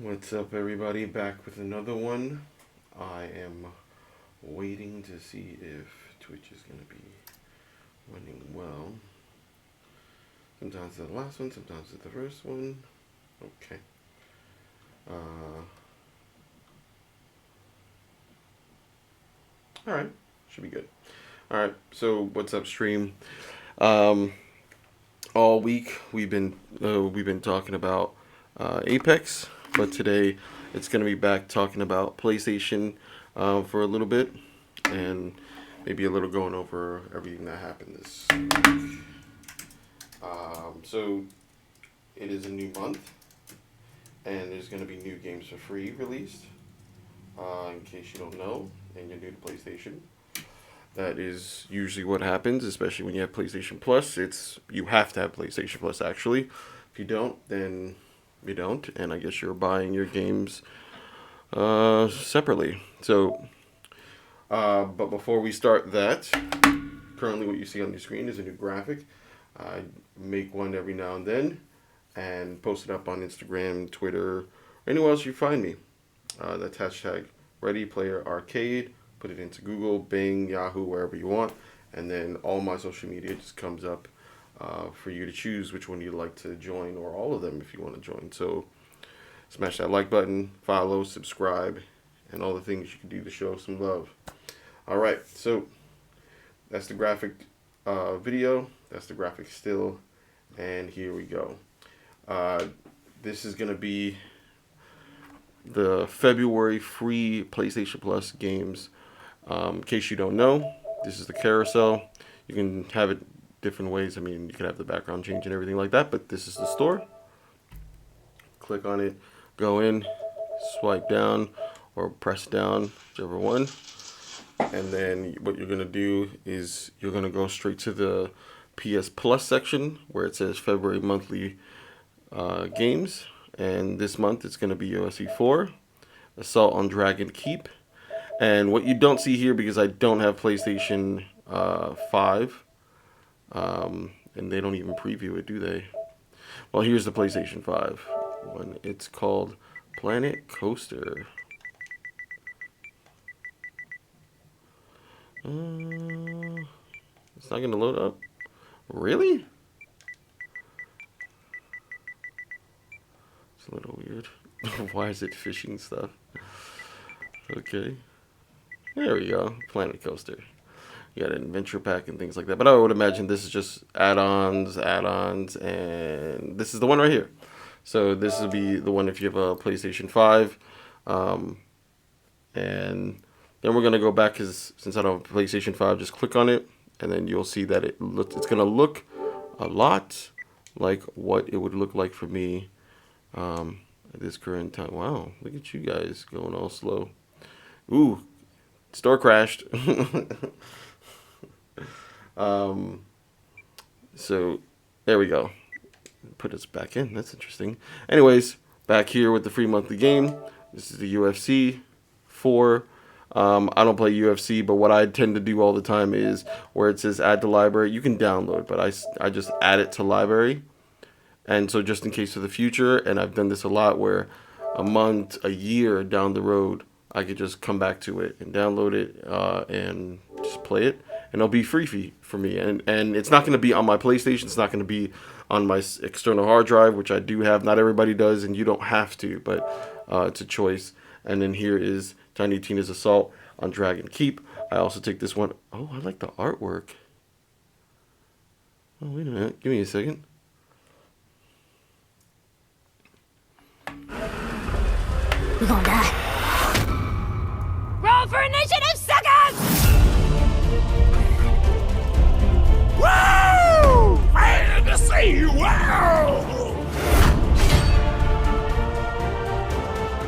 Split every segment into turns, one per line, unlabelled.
What's up, everybody? Back with another one. I am waiting to see if Twitch is going to be running well. Sometimes it's the last one, sometimes it's the first one. Okay. Alright, should be good. Alright, so what's up, stream? Um, all week we've been talking about Apex, but today it's gonna be back talking about PlayStation for a little bit, and maybe a little going over everything that happened this week. So it is a new month, and there's gonna be new games for free released. In case you don't know, and you're new to PlayStation, that is usually what happens, especially when you have PlayStation Plus. You have to have PlayStation Plus actually. If you don't, then you don't, and I guess you're buying your games separately. So, but before we start that, currently what you see on your screen is a new graphic. I make one every now and then, and post it up on Instagram, Twitter, anywhere else you find me. That's hashtag Ready Player Arcade. Put it into Google, Bing, Yahoo, wherever you want, and then all my social media just comes up for you to choose which one you'd like to join, or all of them if you want to join. So smash that like button, follow, subscribe, and all the things you can do to show some love. All right, so that's the graphic video. That's the graphic still, and here we go. This is gonna be the February free PlayStation Plus games. In case you don't know, this is the carousel. You can have it different ways. I mean, you can have the background change and everything like that, but this is the store. Click on it, go in, swipe down, or press down, whichever one. And then what you're going to do is you're going to go straight to the PS Plus section where it says February monthly games. And this month it's going to be UFC 4, Assault on Dragon Keep. And what you don't see here, because I don't have PlayStation 5, and they don't even preview it, do they? Well, here's the PlayStation 5 one. It's called Planet Coaster. It's not going to load up. Really? It's a little weird. Why is it fishing stuff? Okay. There we go. Planet Coaster. You got an adventure pack and things like that. But I would imagine this is just add-ons, and this is the one right here. So this will be the one if you have a PlayStation 5. And then we're going to go back, because since I don't have a PlayStation 5, just click on it. And then you'll see that it's going to look a lot like what it would look like for me at this current time. Wow, look at you guys going all slow. Ooh, store crashed. So there we go. Put us back in. That's interesting. Anyways, back here with the free monthly game. This is the UFC 4. I don't play UFC, but what I tend to do all the time is where it says add to library, you can download, but I just add it to library. And so just in case for the future, and I've done this a lot, where a month, a year down the road, I could just come back to it and download it and just play it. And it'll be free for me. And it's not going to be on my PlayStation. It's not going to be on my external hard drive, which I do have. Not everybody does, and you don't have to, but it's a choice. And then here is Tiny Tina's Assault on Dragon Keep. I also take this one. Oh, I like the artwork. Oh, wait a minute. Give me a second.
We're gonna die. Roll for initiative, suckers!
Woo! Fantasy! Wow!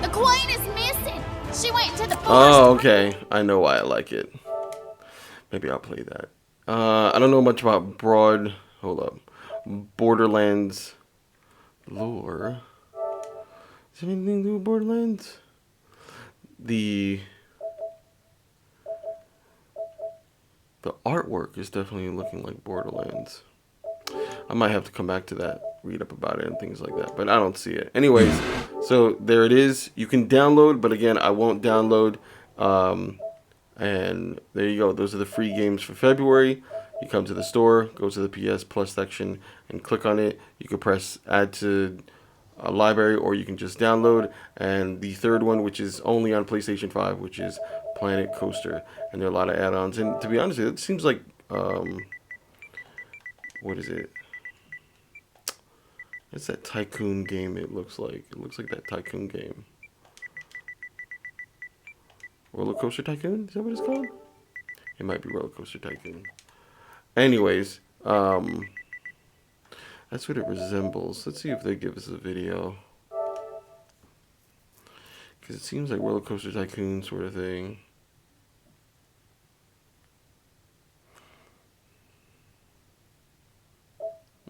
The queen is missing. She went into the forest.
Oh, okay. I know why I like it. Maybe I'll play that. I don't know much about Borderlands lore. Is there anything to do with Borderlands? The artwork is definitely looking like Borderlands. I might have to come back to that, read up about it and things like that, but I don't see it. Anyways, So there it is. You can download, but again, I won't download. And there you go. Those are the free games for February. You come to the store, go to the PS Plus section, and click on it. You can press add to a library, or you can just download. And the third one, which is only on PlayStation 5, which is Planet Coaster. And there are a lot of add-ons. And to be honest, it seems like, what is it? It's that Tycoon game, it looks like. It looks like that Tycoon game. Roller Coaster Tycoon? Is that what it's called? It might be Roller Coaster Tycoon. Anyways, that's what it resembles. Let's see if they give us a video. Because it seems like Roller Coaster Tycoon sort of thing.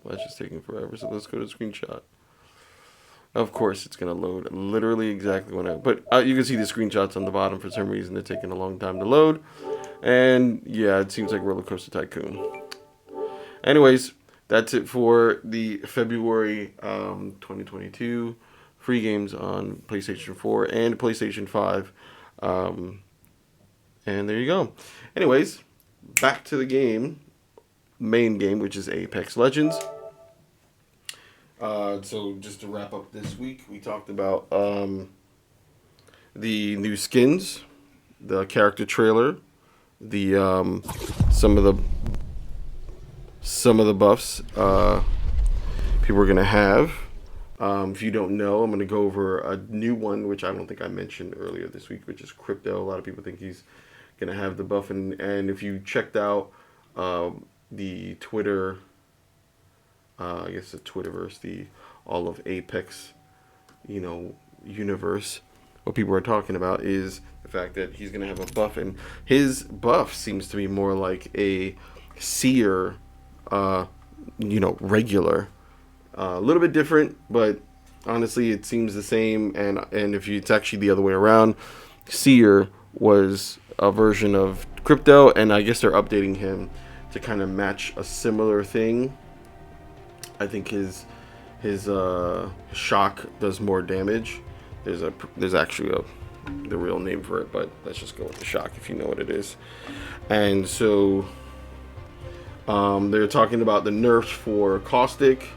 Well, that's just taking forever, so let's go to screenshot. Of course, it's going to load literally exactly when but you can see the screenshots on the bottom. For some reason, they're taking a long time to load. And yeah, it seems like Roller Coaster Tycoon. Anyways, that's it for the February 2022 free games on PlayStation 4 and PlayStation 5. And there you go. Anyways, back to the game. Main game, which is Apex Legends. So just to wrap up this week, we talked about the new skins, the character trailer, the some of the buffs people are gonna have. If you don't know, I'm gonna go over a new one, which I don't think I mentioned earlier this week, which is Crypto. A lot of people think he's gonna have the buff, and if you checked out the Twitter, I guess the Twitterverse, the all of Apex, universe, what people are talking about is the fact that he's gonna have a buff, and his buff seems to be more like a seer, regular, a little bit different, but honestly, it seems the same. And if it's actually the other way around, seer was a version of Crypto, and I guess they're updating him to kind of match a similar thing. I think his shock does more damage. There's actually the real name for it, but let's just go with the shock if you know what it is. And so they're talking about the nerfs for Caustic,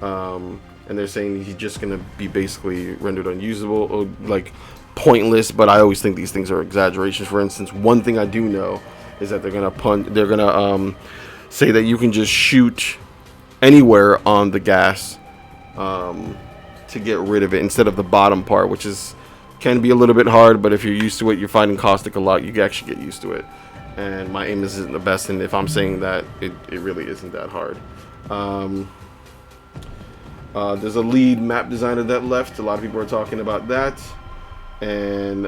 and they're saying he's just gonna be basically rendered unusable, or like pointless. But I always think these things are exaggerations. For instance, one thing I do know is that they're gonna say that you can just shoot anywhere on the gas to get rid of it instead of the bottom part, which can be a little bit hard, but if you're used to it, you're fighting Caustic a lot, you can actually get used to it. And my aim isn't the best, and if I'm saying that, it really isn't that hard. There's a lead map designer that left. A lot of people are talking about that, and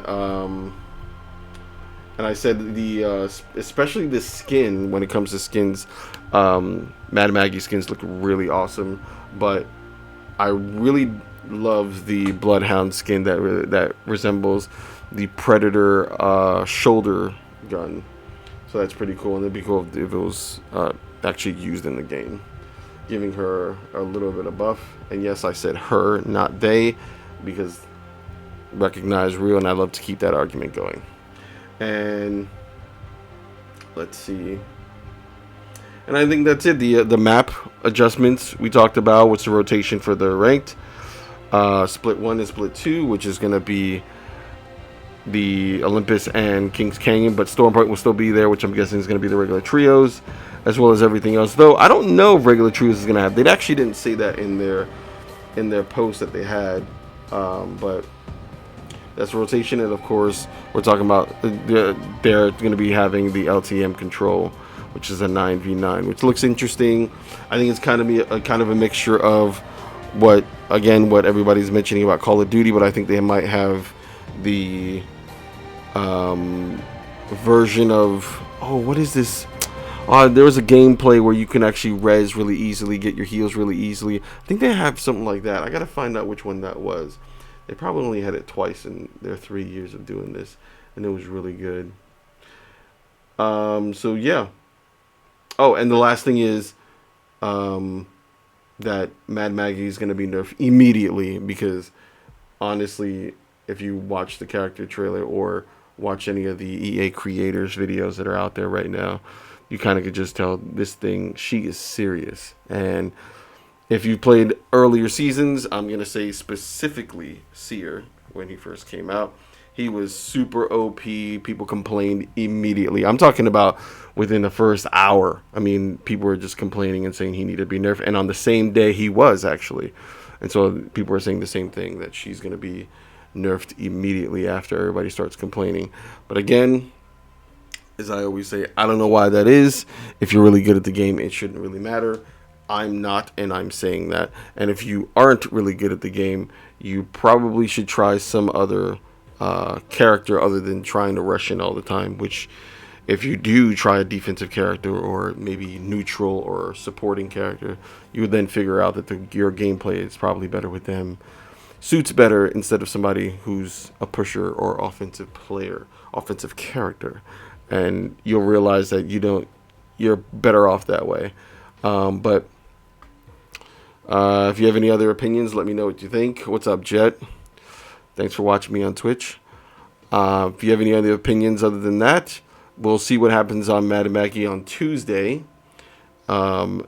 I said especially the skin. When it comes to skins, Mad Maggie skins look really awesome, but I really love the Bloodhound skin that resembles the Predator shoulder gun. So that's pretty cool, and it'd be cool if it was actually used in the game, giving her a little bit of buff. And yes, I said her, not they, because recognize real, and I love to keep that argument going. And let's see, and I think that's it. The map adjustments we talked about. What's the rotation for the ranked? Split 1 and Split 2, which is going to be the Olympus and Kings Canyon, but Stormpoint will still be there, which I'm guessing is going to be the regular trios, as well as everything else. Though I don't know if regular trios is going to have. They actually didn't say that in their post that they had, but that's rotation. And of course, we're talking about they're going to be having the LTM control, which is a 9v9, which looks interesting. I think it's kind of a mixture of what everybody's mentioning about Call of Duty, but I think they might have the version of, what is this? There was a gameplay where you can actually res really easily, get your heals really easily. I think they have something like that. I gotta find out which one that was. They probably only had it twice in their 3 years of doing this, and it was really good. So yeah. Oh, and the last thing is that Mad Maggie is going to be nerfed immediately, because honestly, if you watch the character trailer or watch any of the EA creators videos that are out there right now, you kind of could just tell this thing, she is serious. And if you played earlier seasons, I'm going to say specifically Seer, when he first came out, he was super OP. People complained immediately. I'm talking about within the first hour. I mean, people were just complaining and saying he needed to be nerfed. And on the same day, he was actually. And so people were saying the same thing, that she's going to be nerfed immediately after everybody starts complaining. But again, as I always say, I don't know why that is. If you're really good at the game, it shouldn't really matter. I'm not, and I'm saying that. And if you aren't really good at the game, you probably should try some other character other than trying to rush in all the time, which if you do try a defensive character or maybe neutral or supporting character, you would then figure out that your gameplay is probably better with them, suits better instead of somebody who's a pusher or offensive character, and you'll realize that you're better off that way. But if you have any other opinions, let me know what you think. What's up, Jet? Thanks for watching me on Twitch. If you have any other opinions other than that, we'll see what happens on Mad and Mackie on Tuesday. And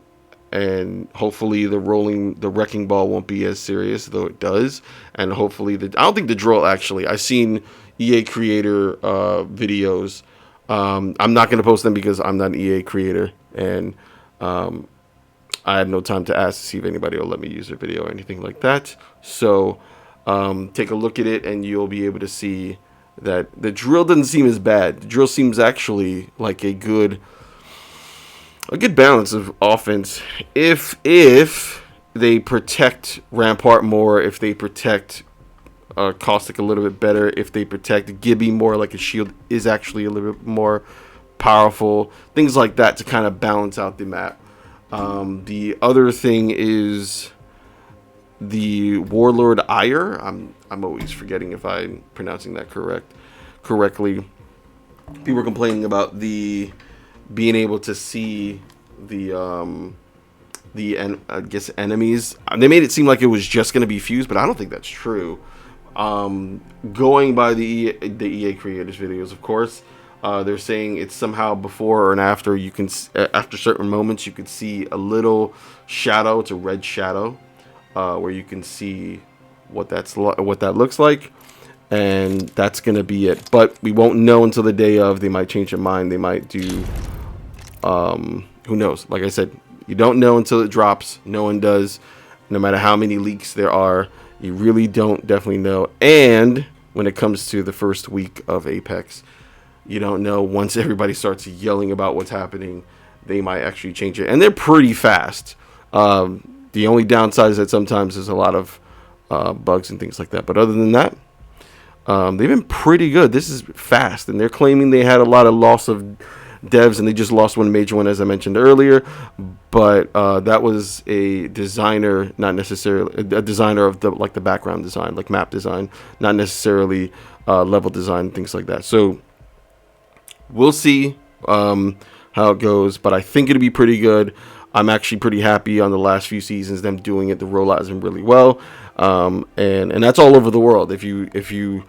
hopefully the wrecking ball won't be as serious, though it does. And hopefully I don't think the drill, actually. I've seen EA creator videos. I'm not going to post them because I'm not an EA creator. And I had no time to ask to see if anybody will let me use their video or anything like that. So take a look at it and you'll be able to see that the drill doesn't seem as bad. The drill seems actually like a good balance of offense if they protect Rampart more, if they protect Caustic a little bit better, if they protect Gibby more, like his shield is actually a little bit more powerful, things like that to kind of balance out the map. The other thing is the Warlord Ire. I'm always forgetting if I'm pronouncing that correctly. People were complaining about the being able to see the I guess enemies. They made it seem like it was just going to be fused, but I don't think that's true. Going by the EA creators videos, of course, they're saying it's somehow before and after. You can after certain moments you could see a little shadow. It's a red shadow where you can see what that looks like, and that's gonna be it. But we won't know until the day of. They might change their mind. They might do. Who knows? Like I said, you don't know until it drops. No one does. No matter how many leaks there are, you really don't definitely know. And when it comes to the first week of Apex, you don't know. Once everybody starts yelling about what's happening, they might actually change it. And they're pretty fast. The only downside is that sometimes there's a lot of bugs and things like that. But other than that, they've been pretty good. This is fast. And they're claiming they had a lot of loss of devs, and they just lost one major one, as I mentioned earlier. But that was a designer, not necessarily a designer of the background design, like map design, not necessarily level design, things like that. So we'll see how it goes, but I think it'll be pretty good. I'm actually pretty happy on the last few seasons, them doing it. The rollout has been really well, and that's all over the world. If you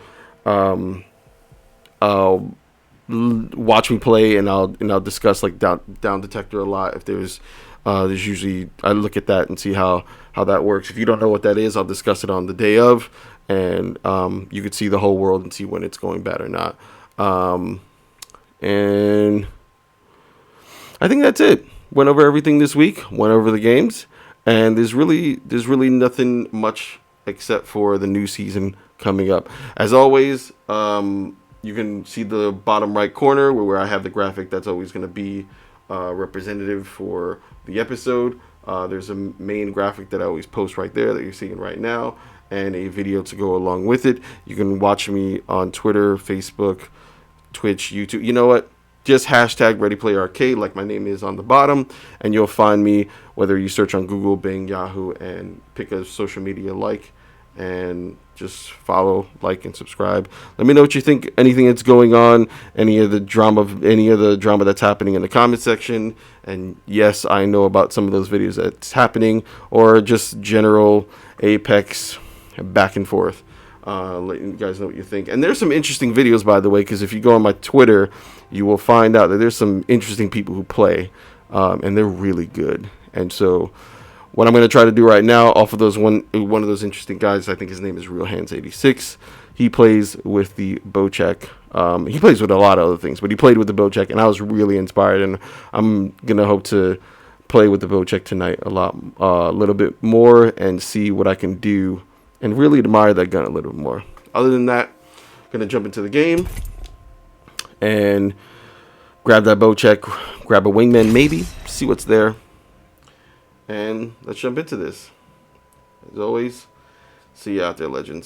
watch me play, and I'll discuss like down detector a lot. If there's usually, I look at that and see how that works. If you don't know what that is, I'll discuss it on the day of, and you could see the whole world and see when it's going bad or not. And I think that's it. Went over everything this week. Went over the games, and there's really nothing much except for the new season coming up. As always, you can see the bottom right corner where I have the graphic that's always going to be representative for the episode. There's a main graphic that I always post right there that you're seeing right now, and a video to go along with it. You can watch me on Twitter, Facebook, Twitch, YouTube. You know what? Just hashtag Ready Play Arcade, like my name is on the bottom, and you'll find me whether you search on Google, Bing, Yahoo, and pick a social media and just follow, like, and subscribe. Let me know what you think. Anything that's going on, any of the drama that's happening in the comment section. And yes, I know about some of those videos that's happening, or just general Apex back and forth. letting you guys know what you think. And there's some interesting videos, by the way, because if you go on my Twitter, you will find out that there's some interesting people who play, and they're really good. And so what I'm going to try to do right now, off of those one of those interesting guys, I think his name is Real Hands 86. He plays with the Bocek. He plays with a lot of other things, but he played with the Bocek, and I was really inspired. And I'm gonna hope to play with the Bocek tonight a little bit more, and see what I can do, and really admire that gun a little bit more. Other than that, I'm gonna jump into the game and grab that Bocek, grab a wingman maybe, see what's there, and let's jump into this. As always, see you out there, legends.